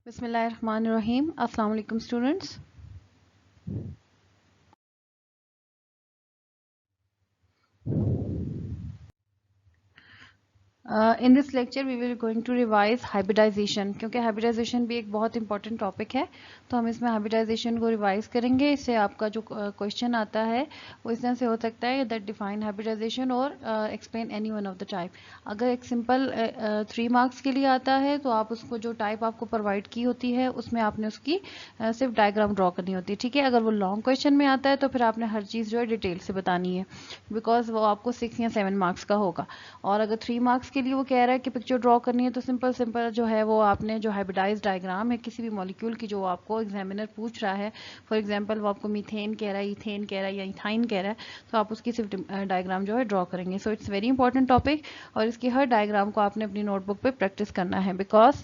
बिस्मिल्लाहिर्रहमानिर्रहीम। अस्सलाम वालेकुम students. In this lecture we will going to revise hybridization, क्योंकि हाइब्रिडाइजेशन भी एक बहुत इंपॉर्टेंट टॉपिक है। तो हम इसमें हाइब्रिडाइजेशन को रिवाइज करेंगे। इससे आपका जो क्वेश्चन आता है वो इस तरह से हो सकता है दैट डिफाइन हाइब्रिडाइजेशन और explain any one of the type. अगर एक सिंपल 3 मार्क्स के लिए आता है तो आप उसको जो टाइप आपको प्रोवाइड की होती है उसमें आपने उसकी सिर्फ डायग्राम ड्रॉ करनी होती है, ठीक है। अगर वो लॉन्ग क्वेश्चन में आता है तो फिर आपने हर चीज़ जो है डिटेल से बतानी है, बिकॉज वो आपको 6 या 7 मार्क्स का होगा। और अगर 3 मार्क्स के लिए वो कह रहा है कि पिक्चर ड्रॉ करनी है तो सिंपल सिंपल जो है वो आपने जो हाइब्रिडाइज डायग्राम है किसी भी मॉलिक्यूल की जो आपको एग्जामिनर पूछ रहा है, फॉर एग्जांपल वो आपको मीथेन कह रहा है, इथेन कह रहा है या इथाइन कह रहा है, तो आप उसकी सिर्फ डायग्राम जो है ड्रॉ करेंगे। So it's very important topic और इसकी हर डायग्राम को आपने अपनी नोटबुक पे प्रैक्टिस करना है, बिकॉज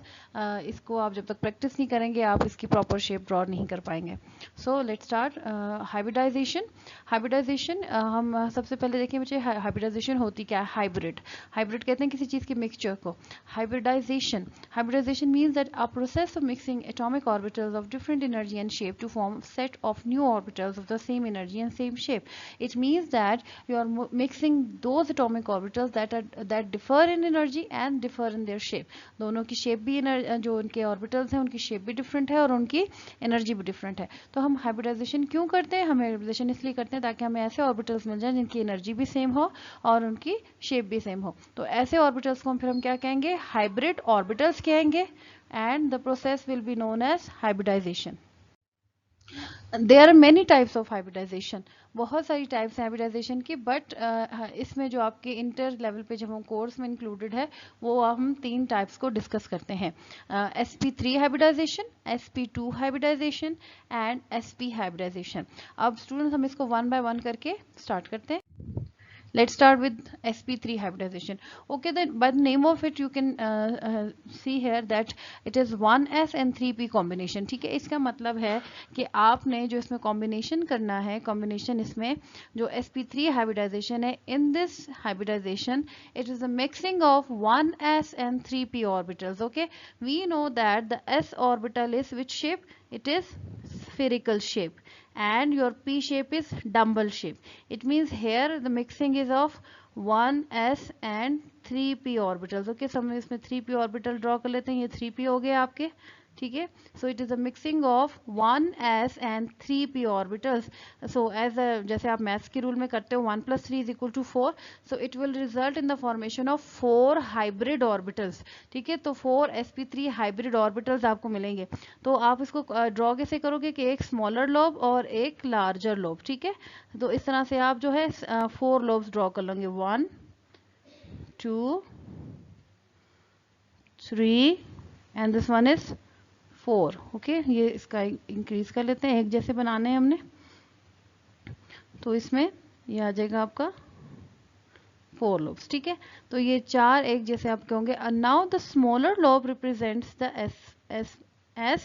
इसको आप जब तक प्रैक्टिस नहीं करेंगे आप इसकी प्रॉपर शेप ड्रॉ नहीं कर पाएंगे। So let's start hybridization. Hybridization हम सबसे पहले देखें बच्चे, हाइब्रिडाइजेशन होती क्या है? हाइब्रिड, हाइब्रिड कहते हैं किसी चीज के मिक्सचर को। Hybridization, hybridization means that a process of mixing atomic orbitals of different energy and shape to form set of new orbitals of the same energy and same shape. It means that you are mixing those atomic orbitals that differ in energy and differ in their shape. दोनों की shape भी जो उनके orbitals हैं उनकी shape भी different है और उनकी एनर्जी भी डिफरेंट है। तो हम हाइब्रिडाइजेशन क्यों करते हैं? हम हाइब्रिडाइजेशन इसलिए करते हैं ताकि हमें ऐसे ऑर्बिटल्स मिल जाएं जिनकी एनर्जी भी सेम हो और उनकी शेप भी सेम हो। तो ऐसे ऑर्बिटल्स को हम फिर हम क्या कहेंगे? हाइब्रिड ऑर्बिटल्स कहेंगे, and the process will be known as hybridization. There are many types of hybridization, बहुत सारी टाइप्स हैं हाइब्रिडाइजेशन की, बट इसमें जो आपके इंटर लेवल पे जब हम कोर्स में इंक्लूडेड है वो हम 3 टाइप्स को डिस्कस करते हैं। sp3 hybridization, sp2 hybridization and sp hybridization. अब स्टूडेंट्स हम इसको वन बाय वन करके स्टार्ट करते हैं। Let's start with sp3 hybridization. Okay, then by the name of it you can see here that it is 1s and 3p combination, ठीक है। इसका मतलब है कि आपने जो इसमें कॉम्बिनेशन करना है, कॉम्बिनेशन इसमें जो sp3 hybridization है, in this hybridization it is a mixing of 1s and 3p orbitals. Okay, we know that the s orbital is which shape? It is spherical shape and your p shape is dumbbell shape. It means here the mixing is of 1s and 3p orbitals. Okay, so हम इसमें 3p orbital draw कर लेते हैं। ये 3p हो गए आपके, ठीक है। So it is a mixing of 1s and 3p orbitals. So as जैसे आप मैथ्स के रूल में करते हो 1 + 3 = 4, सो it will result in the formation of 4 hybrid orbitals, ठीक है। तो 4 sp3 हाइब्रिड ऑर्बिटल्स आपको मिलेंगे। तो आप इसको ड्रॉ कैसे करोगे कि एक स्मॉलर लोब और एक लार्जर लोब, ठीक है। तो इस तरह से आप जो है 4 लोब्स ड्रॉ कर लेंगे, 1 2 3 and this one is 4। Okay, ये इसका इंक्रीज कर लेते हैं, एक जैसे बनाने हैं हमने। तो इसमें ये आ जाएगा आपका 4 लोब्स, ठीक है। तो ये 4 एक जैसे आप कहोगे। Now the smaller lobe represents the S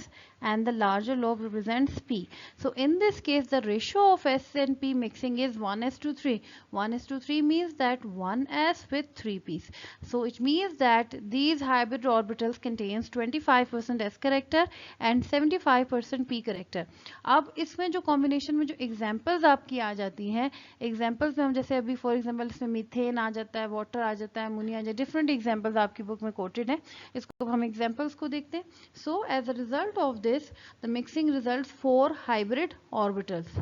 and the larger lobe represents P. So in this case the ratio of S and P mixing is 1:3. 1:3 means that 1s with 3 P's. So it means that these hybrid orbitals contains 25% S character and 75% P character. अब इसमें जो combination में जो examples आपकी आ जाती हैं, examples में हम जैसे अभी फॉर एग्जांपल इसमें मीथेन आ जाता है, वाटर आ जाता है, अमोनिया आ जाता है, डिफरेंट एग्जांपल्स आपकी बुक में कोटेड है। इसको हम एग्जांपल्स को देखते हैं। So as a result of this the mixing results 4 hybrid orbitals.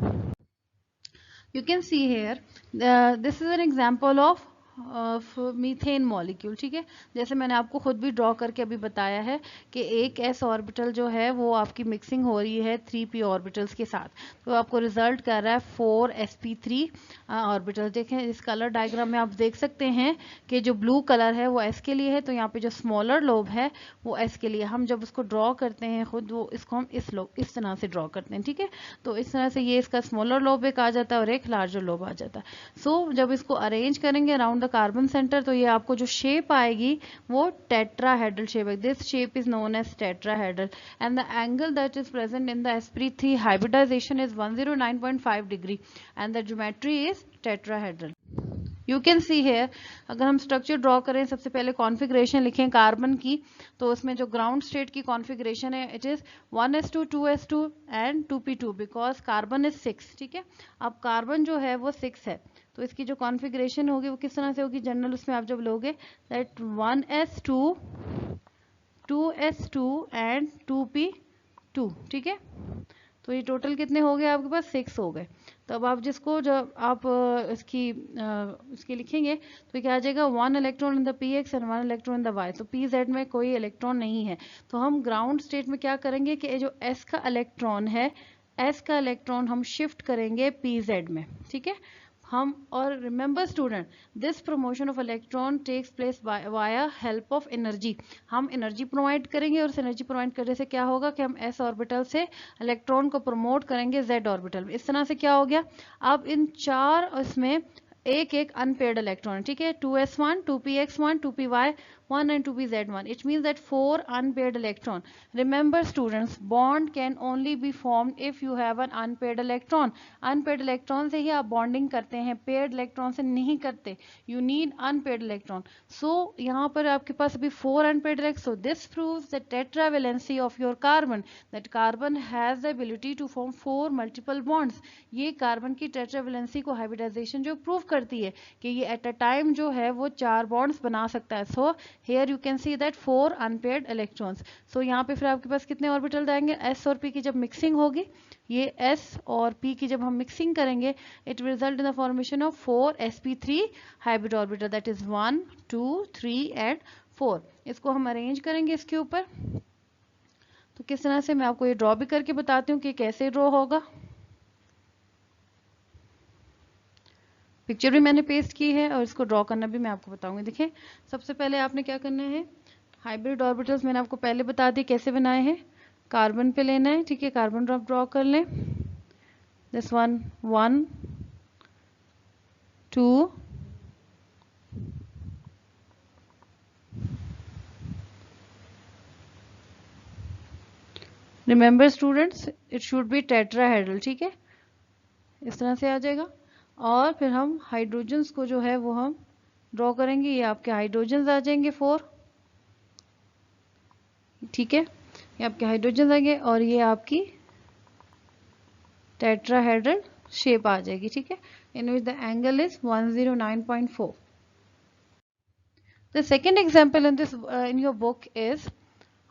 You can see here this is an example of methane molecule, ठीक है। जैसे मैंने आपको खुद भी ड्रॉ करके अभी बताया है कि एक s ऑर्बिटल जो है वो आपकी मिक्सिंग हो रही है 3p ऑर्बिटल्स के साथ, तो आपको रिजल्ट कर रहा है 4 sp3 ऑर्बिटल। देखें इस कलर डायग्राम में आप देख सकते हैं कि जो ब्लू कलर है वो s के लिए है, तो यहाँ पे जो स्मॉलर लोब है वो s के लिए। हम जब उसको ड्रॉ करते हैं खुद, वो इसको हम इस तरह से ड्रॉ करते हैं, ठीक है। तो इस तरह से ये इसका स्मॉलर लोब एक आ जाता है और एक लार्जर लोब आ जाता है। सो जब इसको अरेंज करेंगे अराउंड द कार्बन सेंटर तो ये आपको जो शेप आएगी वो टेट्राहेड्रल शेप है। This shape is known as tetrahedral and the angle that is present in the sp3 hybridization is 109.5 degree and the geometry is tetrahedral. You can see here, अगर हम structure draw करें, सबसे पहले configuration लिखें carbon की, तो उसमें जो ग्राउंड स्टेट की कॉन्फ़िगरेशन है it is 1s2 2s2 and 2p2 because carbon is 6। ठीक है, अब कार्बन जो है वो 6 है, तो इसकी जो कॉन्फ़िगरेशन होगी वो किस तरह से होगी, जनरल उसमें आप जब लोगे that 1s2 2s2 and 2p2। ठीक है, तो ये टोटल कितने हो गए आपके पास, 6 हो गए। तो अब आप जिसको जब आप इसकी लिखेंगे तो क्या आ जाएगा, 1 electron in the P X and 1 electron in the Y, तो पी जेड में कोई इलेक्ट्रॉन नहीं है। तो हम ग्राउंड स्टेट में क्या करेंगे कि जो एस का इलेक्ट्रॉन है, एस का इलेक्ट्रॉन हम शिफ्ट करेंगे पी जेड में। ठीक है, हम और remember student, this promotion of electron takes place via help of energy. हम एनर्जी प्रोवाइड करेंगे और उस एनर्जी प्रोवाइड करने से क्या होगा कि हम एस ऑर्बिटल से इलेक्ट्रॉन को प्रमोट करेंगे जेड ऑर्बिटल में। इस तरह से क्या हो गया, अब इन चार इसमें एक एक अनपेयर्ड इलेक्ट्रॉन। ठीक है, 2s1 2px1 2py1 and 2pz1, it means that 4 unpaired electron. Remember students, bond can only be formed if you have an unpaired electron. unpaired electron से ही आप bonding करते हैं, paired electron से नहीं करते, you need unpaired electron. so यहाँ पर आपके पास अभी 4 unpaired electrons, so this proves the tetravalency of your carbon, that carbon has the ability to form 4 multiple bonds. ये कार्बन की टेट्रावेलेंसी को हाइब्रिडाइजेशन जो प्रूव करती है कि ये एट अ टाइम जो है वो 4 बॉन्ड्स बना सकता है। So here you can see that 4 unpaired electrons. So यहाँ पे फिर आपके पास कितने ऑर्बिटल आएंगे, एस और पी की जब मिक्सिंग होगी, ये एस और पी की जब हम मिक्सिंग करेंगे, it will result in the formation of 4sp3 hybrid orbital, that is 1 2 3 and 4। इसको हम अरेंज करेंगे इसके ऊपर, तो किस तरह से मैं आपको ये ड्रॉ भी करके बताती हूँ कि कैसे ड्रॉ होगा। पिक्चर भी मैंने पेस्ट की है और इसको ड्रॉ करना भी मैं आपको बताऊंगी। देखिए, सबसे पहले आपने क्या करना है, हाइब्रिड ऑर्बिटल्स मैंने आपको पहले बता दी कैसे बनाए हैं, कार्बन पे लेना है। ठीक है, कार्बन ड्रॉ कर लें, this one 1 2 remember students, it should be tetrahedral. ठीक है, इस तरह से आ जाएगा। और फिर हम हाइड्रोजन्स को जो है वो हम ड्रॉ करेंगे, ये आपके हाइड्रोजन्स आ जाएंगे 4। ठीक है, ये आपके हाइड्रोजन आएंगे और ये आपकी टेट्राहेड्रल शेप आ जाएगी। ठीक है, in which the angle is 109.4। The second example in this in your book is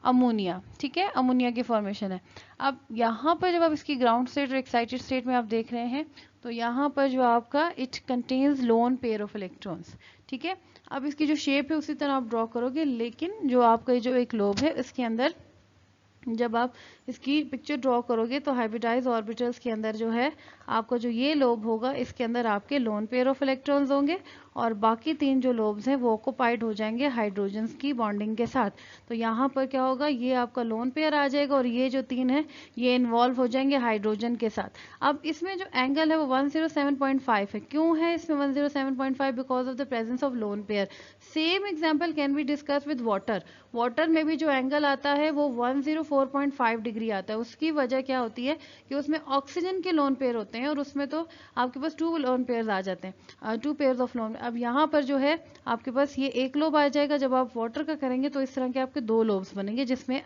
ammonia. ठीक है, अमोनिया की फॉर्मेशन है। अब यहाँ पर जब आप इसकी ग्राउंड स्टेट और एक्साइटेड स्टेट में आप देख रहे हैं, तो यहाँ पर जो आपका it contains loan pair of electrons. ठीक है, अब इसकी जो शेप है उसी तरह आप ड्रॉ करोगे, लेकिन जो आपका जो एक लोब है इसके अंदर जब आप इसकी पिक्चर ड्रॉ करोगे तो हाइब्रिडाइज ऑर्बिटल्स के अंदर जो है आपका जो ये लोब होगा इसके अंदर आपके लोन पेयर ऑफ इलेक्ट्रॉन्स होंगे और बाकी 3 जो लोब्स हैं वो ऑक्युपाइड हो जाएंगे हाइड्रोजन्स की बॉन्डिंग के साथ। तो यहाँ पर क्या होगा, ये आपका लोन पेयर आ जाएगा और ये जो 3 है ये इन्वॉल्व हो जाएंगे हाइड्रोजन के साथ। अब इसमें जो एंगल है वो 107.5 है। क्यों है इसमें 107.5? Because of the presence of lone pair. Same example can be discuss with water. Water में भी जो एंगल आता है वो 104.5 डिग्री आता है। उसकी वजह क्या होती है कि उसमें ऑक्सीजन के लोन पेयर होते हैं और उसमें तो आपके पास 2 लोन पेयर आ जाते हैं, 2 पेयर्स ऑफ लोन। अब यहाँ पर जो है आपके पास ये एक लोब आ जाएगा, जब आप वाटर का करेंगे तो इस तरह के आपके 2 लोब्स बनेंगे जिसमें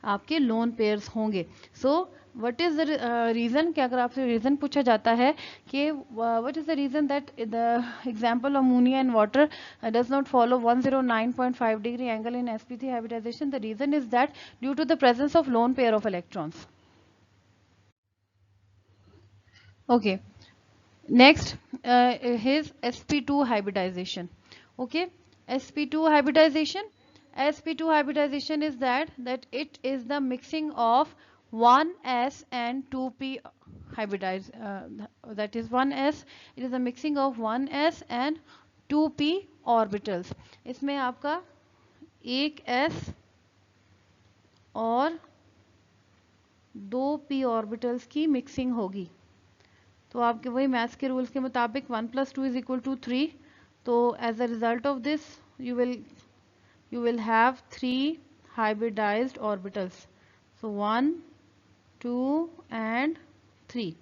आपके लोन पेयर्स होंगे। So what is the reason, कि अगर आपसे रीजन पूछा जाता है कि what is the reason that the example ammonia and water does not follow 109.5 degree angle in sp3 hybridization, the reason is that due to the presence of lone pair of electrons. Okay, next is sp2 hybridization. Okay, sp2 hybridization, sp2 hybridization is that it is the mixing of 1s and 2p hybridized, that is 1s, it is a mixing of 1s and 2p orbitals. इसमें आपका एक s और 2p orbitals की mixing होगी। तो आपके वही maths के रूल्स के मुताबिक 1 + 2 = 3। तो as a result of this you will have 3 hybridized orbitals. So 1 2 and 3।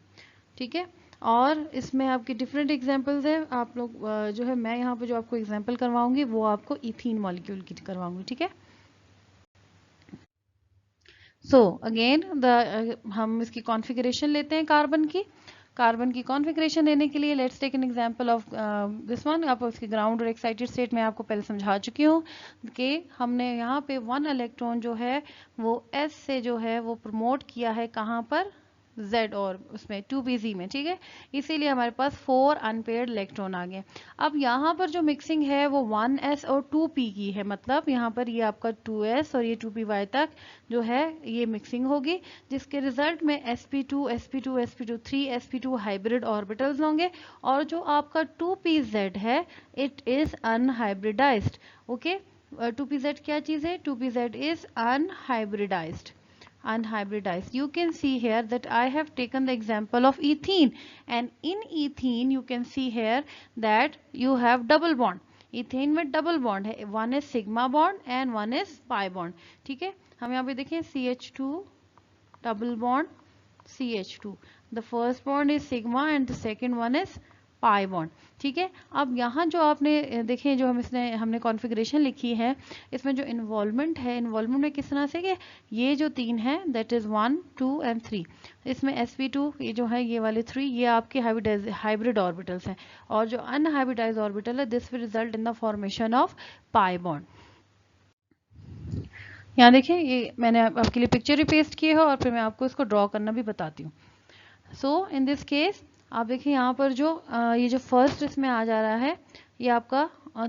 ठीक है, और इसमें आपके डिफरेंट एग्जांपल्स है। आप लोग जो है मैं यहाँ पे जो आपको एग्जांपल करवाऊंगी वो आपको इथीन मॉलिक्यूल की करवाऊंगी, ठीक है। सो अगेन हम इसकी कॉन्फ़िगरेशन लेते हैं कार्बन की। कार्बन की कॉन्फ़िगरेशन लेने के लिए let's take an example of this one. आप इसके ग्राउंड और एक्साइटेड स्टेट में आपको पहले समझा चुकी हूँ कि हमने यहाँ पे 1 इलेक्ट्रॉन जो है वो S से जो है वो प्रमोट किया है कहाँ पर, Z और उसमें 2pz में, ठीक है। इसीलिए हमारे पास 4 अनपेयर्ड इलेक्ट्रॉन आ गए। अब यहाँ पर जो मिक्सिंग है वो 1s और 2p की है, मतलब यहाँ पर ये आपका 2s और ये 2py तक जो है ये मिक्सिंग होगी, जिसके रिजल्ट में sp2 sp2 sp2 3 sp2 hybrid orbitals होंगे। और जो आपका 2pz है it is unhybridised. Okay, 2pz क्या चीज है? 2pz is unhybridised. Unhybridized. You can see here that I have taken the example of ethene, and in ethene you can see here that you have double bond. ethane में double bond है, one is sigma bond and one is pi bond, ठीक है। हम यहाँ पे देखें CH2 double bond CH2, the first bond is sigma and the second one is pi bond, ठीक है। अब यहाँ जो आपने देखें जो हमने कॉन्फ़िगरेशन लिखी है, इसमें जो इन्वॉल्वमेंट है, इन्वॉल्वमेंट में किस तरह से कि ये जो 3 है दैट इज 1 2 एंड 3, इसमें sp2 ये जो है ये वाले 3 ये आपके हाइब्रिड ऑर्बिटल्स हैं, और जो अनहाइब्रिडाइज्ड ऑर्बिटल है this will result in the formation of pi bond. यहाँ देखिए ये मैंने आपके लिए पिक्चर ही पेस्ट की है और फिर मैं आपको इसको ड्रॉ करना भी बताती हूँ। सो इन दिस केस आप देखिए यहाँ पर जो ये जो फर्स्ट इसमें आ जा रहा है ये आपका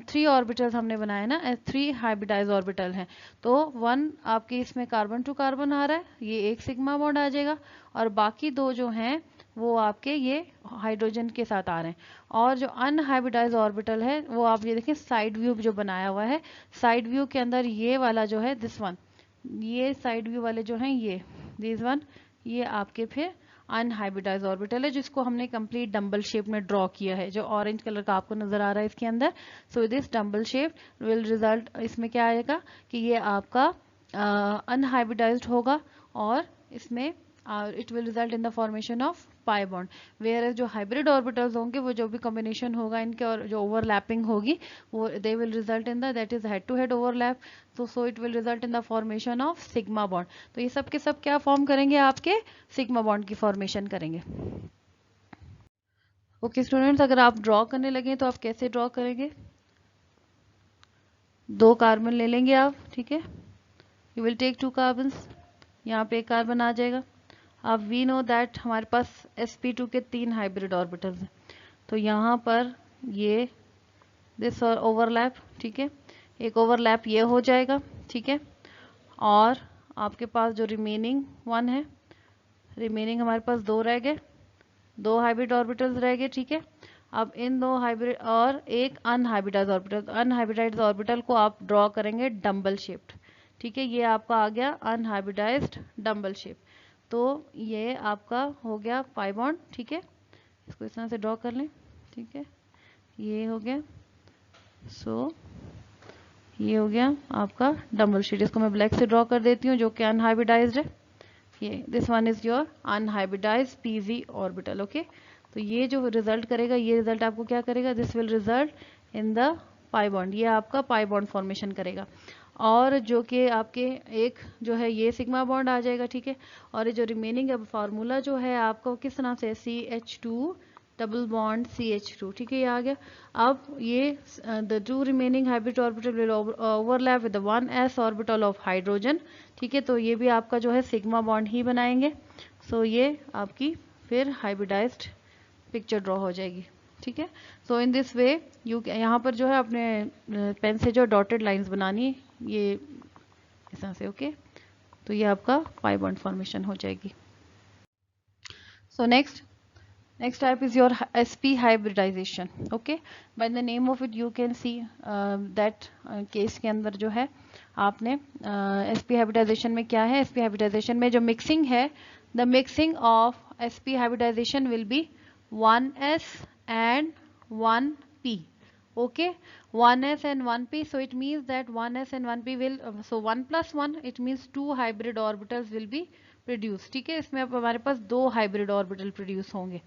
3 ऑर्बिटल्स हमने बनाए ना, 3 हाइब्रिडाइज ऑर्बिटल हैं, तो 1 आपके इसमें कार्बन टू कार्बन आ रहा है, ये एक सिग्मा बॉन्ड आ जाएगा, और बाकी 2 जो हैं वो आपके ये हाइड्रोजन के साथ आ रहे हैं। और जो अनहाइब्रिडाइज ऑर्बिटल है वो आप ये देखें साइड व्यू जो बनाया हुआ है, साइड व्यू के अंदर ये वाला जो है दिस वन, ये साइड व्यू वाले जो हैं ये दिस वन, ये आपके फिर अनहाइब्रिडाइज ऑर्बिटल है जिसको हमने कंप्लीट डंबल शेप में ड्रॉ किया है, जो ऑरेंज कलर का आपको नजर आ रहा है इसके अंदर। So this dumbbell shape will result, इसमें क्या आएगा कि ये आपका अनहाइब्रिडाइज्ड होगा, और इसमें it will result in the formation of pi bond. Where जो हाइब्रिड ऑर्बिटल्स होंगे वो जो भी कॉम्बिनेशन होगा इनके और जो ओवरलैपिंग होगी वो they will result in the that is head to head overlap, तो so it will result in the formation of sigma bond. तो ये सब के सब क्या फॉर्म करेंगे? आपके सिग्मा बॉन्ड की फॉर्मेशन करेंगे। ओके स्टूडेंट्स, अगर आप ड्रॉ करने लगे तो आप कैसे ड्रॉ करेंगे? 2 कार्बन ले लेंगे आप, ठीक है, यू विल टेक 2 कार्बन, यहाँ पे एक कार्बन आ जाएगा। अब वी नो दैट हमारे पास sp2 के 3 हाइब्रिड ऑर्बिटल्स हैं, तो यहाँ पर ये दिस और ओवरलैप, ठीक है, एक ओवरलैप ये हो जाएगा, ठीक है। और आपके पास जो रिमेनिंग 1 है, रिमेनिंग हमारे पास 2 रह गए, 2 हाइब्रिड ऑर्बिटल्स रह गए, ठीक है। अब इन 2 हाइब्रिड और एक अनहाइब्रिडाइज्ड ऑर्बिटल, अनहाइब्रिडाइज्ड ऑर्बिटल को आप ड्रॉ करेंगे डंबल शेप्ड, ठीक है, ये आपका आ गया अनहाइब्रिडाइज्ड डंबल शेप। तो ये आपका हो गया पाई बॉन्ड, ठीक है, इसको इस तरह से ड्रॉ कर लें, ठीक है, ये हो गया। सो ये हो गया आपका डबल शीट, इसको मैं ब्लैक से ड्रॉ कर देती हूँ जो कि अनहाइब्रिडाइज्ड है, ये this one is your unhybridised pz orbital. Okay, तो ये जो रिजल्ट करेगा, ये रिजल्ट आपको क्या करेगा? This will result in the pi bond, ये आपका पाई बॉन्ड फॉर्मेशन करेगा, और जो कि आपके एक जो है ये सिग्मा बॉन्ड आ जाएगा, ठीक है। और ये जो रिमेनिंग अब फार्मूला जो है आपको किस तरह से CH2 डबल बॉन्ड CH2, ठीक है, ये आ गया। अब ये the 2 remaining hybrid orbital will overlap with the 1s orbital of hydrogen, ठीक है, तो ये भी आपका जो है सिग्मा बॉन्ड ही बनाएंगे। सो ये आपकी फिर हाइब्रिडाइज्ड पिक्चर ड्रॉ हो जाएगी, ठीक है। सो इन दिस वे यू, यहाँ पर जो है अपने पेन से जो डॉटेड लाइंस बनानी है ये इस तरह से, ओके, तो ये आपका पाई बॉन्ड फॉर्मेशन हो जाएगी। So next type is your sp hybridization. Okay, by the name of it you can see that case के अंदर जो है आपने sp hybridization में क्या है? sp hybridization में जो mixing है, the mixing of sp hybridization will be 1s and 1p. Okay, 1s and 1p, so it means that 1s and 1p will so 1 plus 1 it means 2 hybrid orbitals will be produce. ठीक है, इसमें अब हमारे पास 2 hybrid orbital produce होंगे।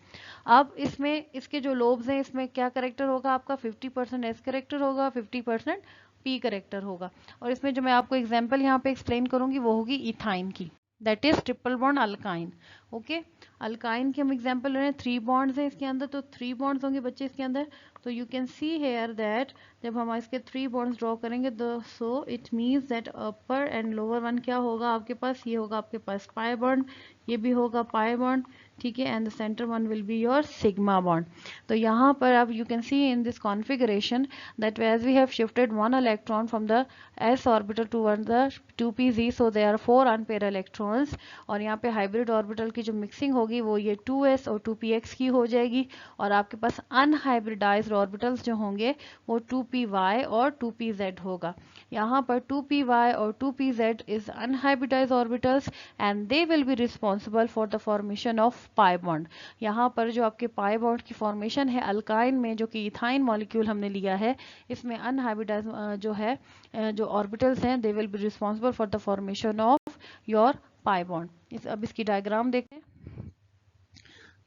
अब इसमें इसके जो लोब्स हैं इसमें क्या करेक्टर होगा आपका, 50% एस करेक्टर होगा, 50% पी करेक्टर होगा। और इसमें जो मैं आपको एग्जांपल यहाँ पे एक्सप्लेन करूंगी वो होगी इथाइन की, that is triple bond alkyne. Okay, alkyne की हम एग्जांपल ले रहे हैं, 3 बॉन्ड्स हैं इसके अंदर, तो 3 बॉन्ड्स होंगे बच्चे इसके अंदर। तो you can see here that जब हम इसके 3 बॉन्ड्स ड्रॉ करेंगे तो so it means that upper and lower one क्या होगा आपके पास, ये होगा आपके पास पाई बॉन्ड, ये भी होगा पाई बॉन्ड। ठीक है, and the centre one will be your sigma bond. तो यहाँ पर अब you can see in this configuration that as we have shifted 1 electron from the s orbital toward the 2pz, so there are 4 unpaired electrons. और यहाँ पे hybrid orbital की जो mixing होगी वो ये 2s और 2px की हो जाएगी। और आपके पास अनहाइब्रिडाइज्ड ऑर्बिटल्स जो होंगे वो 2py और 2pz होगा। यहाँ पर 2py और 2pz is unhybridised orbitals and they will be responsible for the formation of pi bond. यहाँ पर जो आपके पाई बॉन्ड की फॉर्मेशन है अल्काइन में, जो कि इथाइन मॉलिक्यूल हमने लिया है, इसमें अनहाइब्रिडाइज जो है जो ऑर्बिटल्स हैं they will be responsible for the formation of your pi bond. अब इसकी डायग्राम देखें,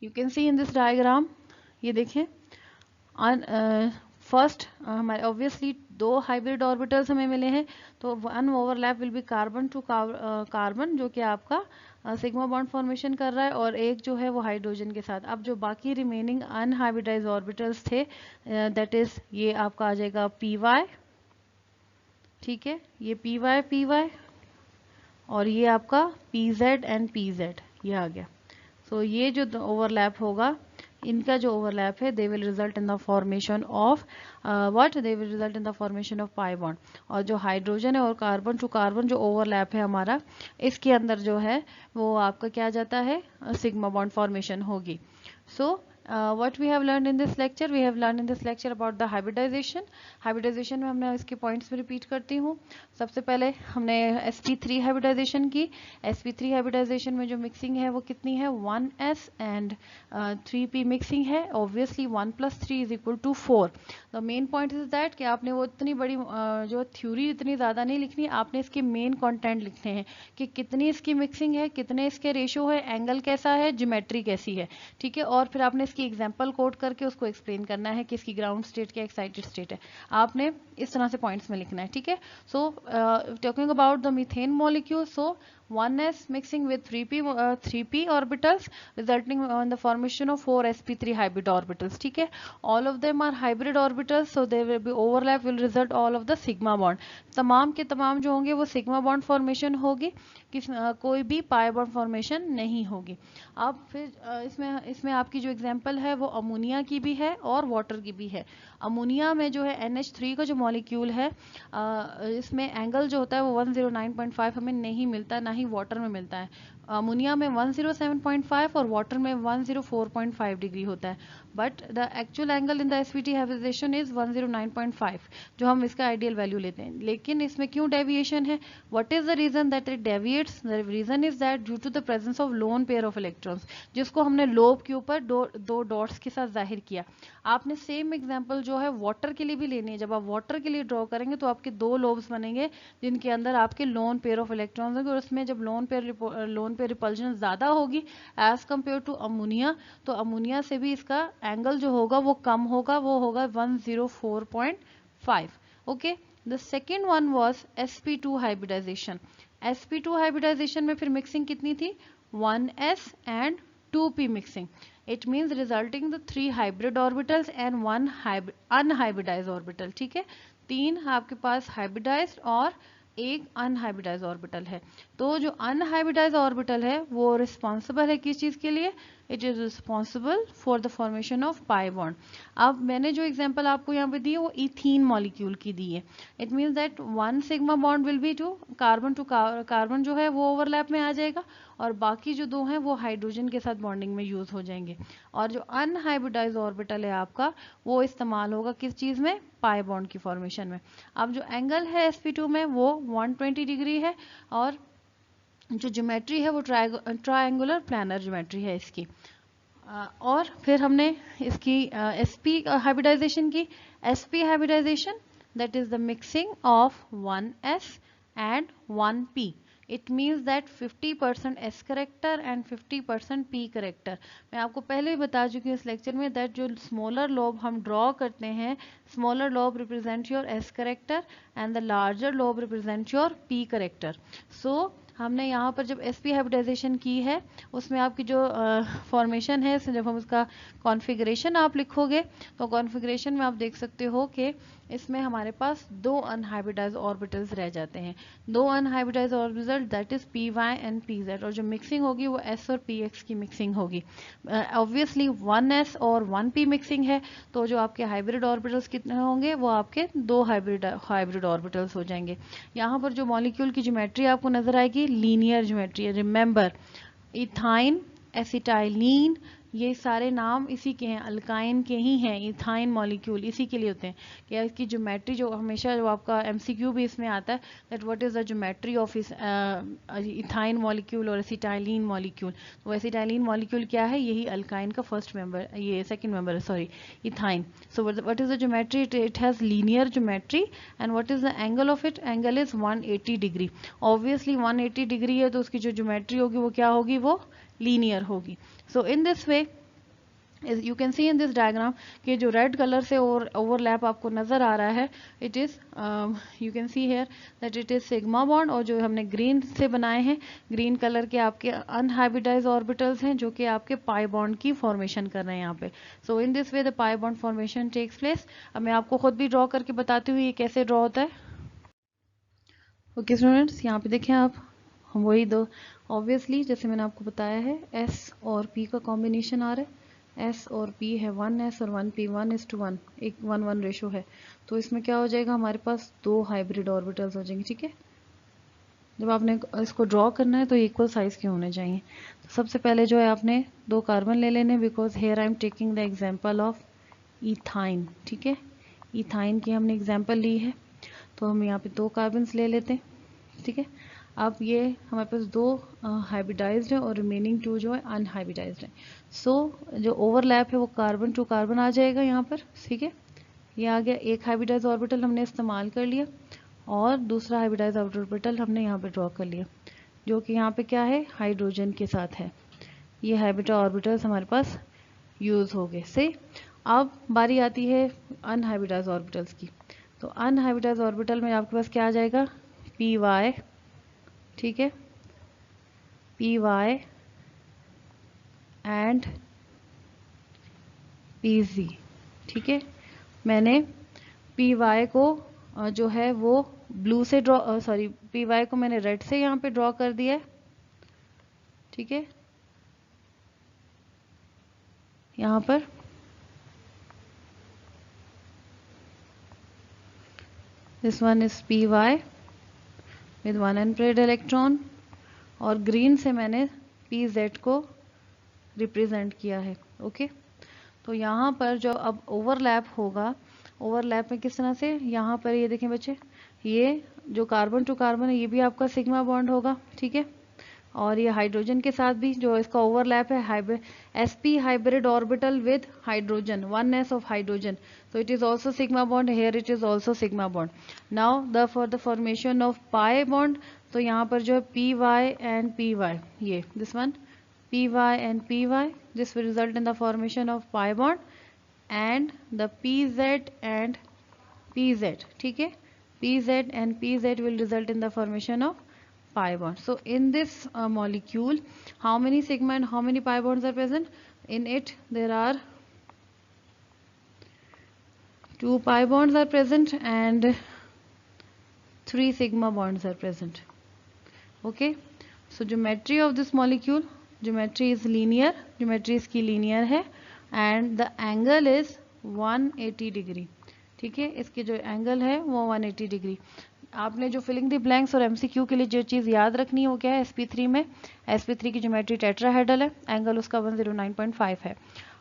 you can see in this diagram, ये देखें फर्स्ट हमारे ऑब्वियसली 2 हाइब्रिड ऑर्बिटल्स हमें मिले हैं, तो one overlap will be carbon to carbon जो कि आपका सिग्मा बॉन्ड फॉर्मेशन कर रहा है, और एक जो है वो हाइड्रोजन के साथ। अब जो बाकी रिमेनिंग अनहाइब्रिडाइज्ड ऑर्बिटल्स थे दैट इज ये आपका आ जाएगा पी वाई। ठीक है, ये पी वाई और ये आपका P Z and P Z, ये आ गया। सो ये जो ओवरलैप होगा, इनका जो ओवरलैप है दे will result in the formation of what, they will result in the formation of pi bond. और जो हाइड्रोजन है और कार्बन टू कार्बन जो ओवरलैप है हमारा, इसके अंदर जो है वो आपका क्या जाता है, सिग्मा बॉन्ड फॉर्मेशन होगी। सो what we have learned in this lecture, we have learned in this lecture about the hybridization। hybridization में हमने इसके पॉइंट्स में रिपीट करती हूँ। सबसे पहले हमने sp3 हाइब्रिडाइजेशन की। sp3 हाइब्रिडाइजेशन में जो मिक्सिंग है वो कितनी है, 1s एंड 3p मिक्सिंग है। Obviously 1 + 3 = 4। The main point is that कि आपने वो इतनी बड़ी जो थ्योरी इतनी ज़्यादा नहीं लिखनी, आपने इसके मेन कंटेंट लिखने हैं कि कितनी इसकी मिक्सिंग है, कितने इसके रेशो है, एंगल कैसा है, ज्योमेट्री कैसी है। ठीक है, और फिर आपने इसकी एग्जांपल कोड करके उसको एक्सप्लेन करना है कि इसकी ग्राउंड स्टेट क्या एक्साइटेड स्टेट है। आपने इस तरह से पॉइंट्स में लिखना है। ठीक है, so talking about the methane molecule, so 1s mixing with 3p orbitals resulting in the formation of 4 sp3 hybrid orbitals। ठीक है, all of them are hybrid orbitals, so they will be overlap will result all of the sigma bond। तमाम के तमाम जो होंगे वो sigma bond formation होगी, कोई भी पाई बॉन्ड फॉर्मेशन नहीं होगी। अब फिर इसमें आपकी जो एग्जांपल है वो अमोनिया की भी है और वाटर की भी है। अमोनिया में जो है NH3 का जो मॉलिक्यूल है इसमें एंगल जो होता है वो 109.5 हमें नहीं मिलता, ना ही वाटर में मिलता है। अमोनिया में 107.5 और वाटर में 104.5 डिग्री होता है, but the actual angle in the sp3 hybridization is 109.5 जो हम इसका आइडियल वैल्यू लेते हैं। लेकिन इसमें क्यों डेविएशन है, what is the reason that it deviates, the reason is that due to the presence of lone pair of electrons, जिसको हमने लोब के ऊपर दो डॉट्स के साथ जाहिर किया। आपने सेम एग्जांपल जो है वाटर के लिए भी लेनी है। जब आप वाटर के लिए ड्रॉ करेंगे तो आपके 2 लोब्स बनेंगे जिनके अंदर आपके लोन पेयर ऑफ इलेक्ट्रॉन्स होंगे, और उसमें जब लोन पेयर रिपल्जन ज्यादा होगी एज कंपेयर टू अमोनिया, तो अमोनिया से भी इसका एंगल जो होगा वो कम होगा, वो होगा 104.5। Okay, the second one was sp2 hybridization. sp2 hybridization में फिर मिक्सिंग कितनी थी, 1s and 2p mixing। It means resulting the 3 hybrid orbitals and 1 unhybridized orbital। ठीक है, 3 आपके पास हाइब्रिडाइज्ड और एक अनहाइब्रिडाइज ऑर्बिटल है। तो जो अनहाइब्रिडाइज ऑर्बिटल है वो रिस्पॉन्सिबल है किस चीज के लिए, it is responsible for the formation of pi bond. अब मैंने जो एग्जांपल आपको यहाँ पे दी है वो इथीन मॉलिक्यूल की दी है। It means that 1 sigma bond will be to carbon जो है वो ओवरलैप में आ जाएगा, और बाकी जो 2 हैं वो हाइड्रोजन के साथ बॉन्डिंग में यूज हो जाएंगे। और जो अनहाइब्रिडाइज ऑर्बिटल है आपका वो इस्तेमाल होगा किस चीज में, पाई बॉन्ड की फॉर्मेशन में। अब जो एंगल है sp2 में वो 120 डिग्री है, और जो ज्योमेट्री है वो ट्रायंगुलर प्लानर ज्योमेट्री है इसकी। और फिर हमने इसकी sp हाइब्रिडाइजेशन की. sp hybridization, that is the mixing of 1s and 1p. It means that 50% s character and 50% p character. मैं आपको पहले ही बता चुकी हूँ इस लेक्चर में that जो स्मॉलर लोब हम ड्रॉ करते हैं, smaller lobe represent your s character and the larger lobe represent your p character. So हमने यहाँ पर जब sp हाइब्रिडाइजेशन की है उसमें आपकी जो फॉर्मेशन है, जब हम उसका कॉन्फ़िगरेशन आप लिखोगे तो कॉन्फ़िगरेशन में आप देख सकते हो कि इसमें हमारे पास दो अनहाइब्रिडाइज्ड ऑर्बिटल्स रह जाते हैं. दो unhybridized orbital that is P Y and P Z, और जो मिक्सिंग होगी वो एस और पी एक्स की मिक्सिंग होगी. ऑब्वियसली 1s और 1p मिक्सिंग है, तो जो आपके हाइब्रिड ऑर्बिटल्स कितने होंगे, वो आपके दो हाइब्रिड ऑर्बिटल्स हो जाएंगे. यहाँ पर जो मॉलिक्यूल की ज्योमेट्री आपको नजर आएगी, linear geometry. Remember, ethyne, acetylene, ये सारे नाम इसी के हैं, अल्काइन के ही हैं. इथाइन मॉलिक्यूल इसी के लिए होते हैं कि इसकी ज्योमेट्री जो हमेशा जो आपका एमसीक्यू भी इसमें आता है, that what is the geometry of ethyne molecule और एसिटाइलिन मॉलिक्यूल. तो एसिटाइलिन मॉलिक्यूल क्या है, यही अल्काइन का फर्स्ट मेंबर, ये सेकंड मेंबर है, sorry, ethyne. So what is the geometry, it has linear geometry. And what is the angle of it, angle is 180 degree. Obviously 180 degree है तो उसकी जो ज्योमेट्री होगी वो क्या होगी, वो लीनियर होगी. So in this way you can see in this diagram कि जो रेड कलर से ओवरलैप आपको नजर आ रहा है, it is you can see here that it is sigma bond, और जो हमने ग्रीन से बनाए हैं, ग्रीन कलर के आपके अनहाइब्रिडाइज्ड ऑर्बिटल्स हैं जो कि आपके पाई बॉन्ड की फॉर्मेशन कर रहे हैं यहाँ पे. So in this way the pi bond formation takes place. अब मैं आपको खुद भी ड्रॉ करके बताती हूँ ये कैसे ड्रॉ होता है. ओके स्टूडेंट्स, यहाँ पे देखें आप, हम वही दो, ऑब्वियसली जैसे मैंने आपको बताया है, एस और पी का कॉम्बिनेशन आ रहा है. S और P है 1s और 1p, 1:1, एक 1:1 रेशो है. तो इसमें क्या हो जाएगा, हमारे पास दो हाइब्रिड ऑर्बिटल्स हो जाएंगे. ठीक है, जब आपने इसको ड्रॉ करना है तो इक्वल साइज के होने चाहिए. तो सबसे पहले जो है आपने दो कार्बन ले लेने, because here I am taking the example of ethyne. ठीक है, इथाइन की हमने एग्जाम्पल ली है, तो हम यहाँ पे दो कार्बन ले लेते हैं. ठीक है, अब ये हमारे पास दो हाइब्रिडाइज्ड है और रिमेनिंग टू जो है अनहाइब्रिडाइज्ड है. सो जो ओवरलैप है वो कार्बन टू कार्बन आ जाएगा यहाँ पर. ठीक है, ये आ गया, एक हाइब्रिडाइज्ड ऑर्बिटल हमने इस्तेमाल कर लिया और दूसरा हाइब्रिडाइज्ड ऑर्बिटल हमने यहाँ पे ड्रॉ कर लिया, जो कि यहाँ पे क्या है, हाइड्रोजन के साथ है. ये हाइब्रिड ऑर्बिटल्स हमारे पास यूज हो गए. से अब बारी आती है अनहाइब्रिडाइज्ड ऑर्बिटल्स की. तो अनहाइब्रिडाइज्ड ऑर्बिटल में आपके पास क्या आ जाएगा, पी वाई. ठीक है, P Y and P Z. ठीक है, मैंने पी वाई को जो है वो ब्लू से ड्रॉ, सॉरी, पी वाई को मैंने रेड से यहाँ पे ड्रॉ कर दिया है. ठीक है, यहाँ पर this one is P Y with 1 unpaired electron, और ग्रीन से मैंने पी जेड को रिप्रेजेंट किया है. ओके, तो यहाँ पर जो अब ओवरलैप होगा, ओवरलैप में किस तरह से, यहाँ पर ये देखें बच्चे, ये जो कार्बन टू कार्बन है ये भी आपका सिग्मा बॉन्ड होगा. ठीक है, और ये हाइड्रोजन के साथ भी जो इसका ओवरलैप है, sp hybrid orbital with hydrogen, 1s of hydrogen, so it is also sigma bond, here it is also sigma bond. now for the formation of pi bond, तो यहाँ पर जो है py and py, ये this one py and py, this will result in the formation of pi bond, and the pz and pz. ठीक है, pz and pz will result in the formation of pi bond. So in this molecule, how many sigma and how many pi bonds are present? In it there are 2 pi bonds are present and 3 sigma bonds are present. Okay, so geometry of this molecule, geometry is linear, geometry इसकी linear है, and the angle is 180 degree. ठीक है, इसके जो angle है वो 180 degree. आपने जो फिलिंग द ब्लैंक्स और एमसीक्यू के लिए जो चीज़ याद रखनी है वो क्या है, sp3 में, sp3 की ज्योमेट्री टेट्राहेड्रल है, एंगल उसका 109.5 है,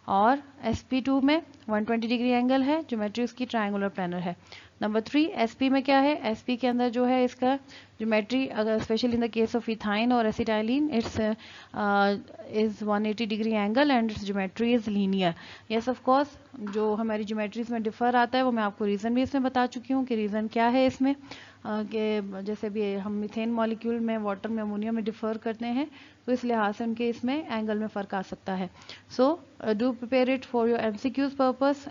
और sp2 में 120 डिग्री एंगल है, ज्योमेट्री उसकी ट्रायंगुलर प्लानर है. नंबर 3 एसपी में क्या है, एसपी के अंदर जो है इसका ज्योमेट्री, अगर specially in the case of ethyne और acetylene, its is 180 degree angle and its geometry is linear. Yes of course, जो हमारी ज्योमेट्रीज में डिफर आता है वो मैं आपको रीजन भी इसमें बता चुकी हूँ कि रीजन क्या है इसमें, कि जैसे भी हम मीथेन मॉलिक्यूल में वाटर में अमोनिया में डिफर करते हैं तो इस लिहाज से उनके इसमें एंगल में फ़र्क आ सकता है। So do prepare it for your MCQs purpose.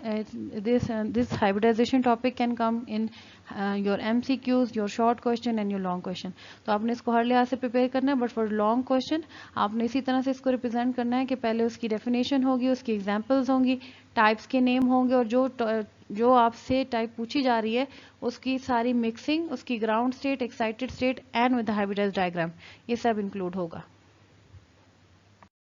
This hybridization topic can come in your MCQs, your short question and your long question. तो आपने इसको हर लिहाज से प्रिपेयर करना है, बट फॉर लॉन्ग क्वेश्चन आपने इसी तरह से इसको रिप्रेजेंट करना है कि पहले उसकी डेफिनेशन होगी, उसकी एग्जाम्पल्स होंगी, टाइप्स के नेम होंगे, और जो आपसे टाइप पूछी जा रही है उसकी सारी मिक्सिंग, उसकी ground state, excited state and with hybridized diagram, ये सब इंक्लूड होगा।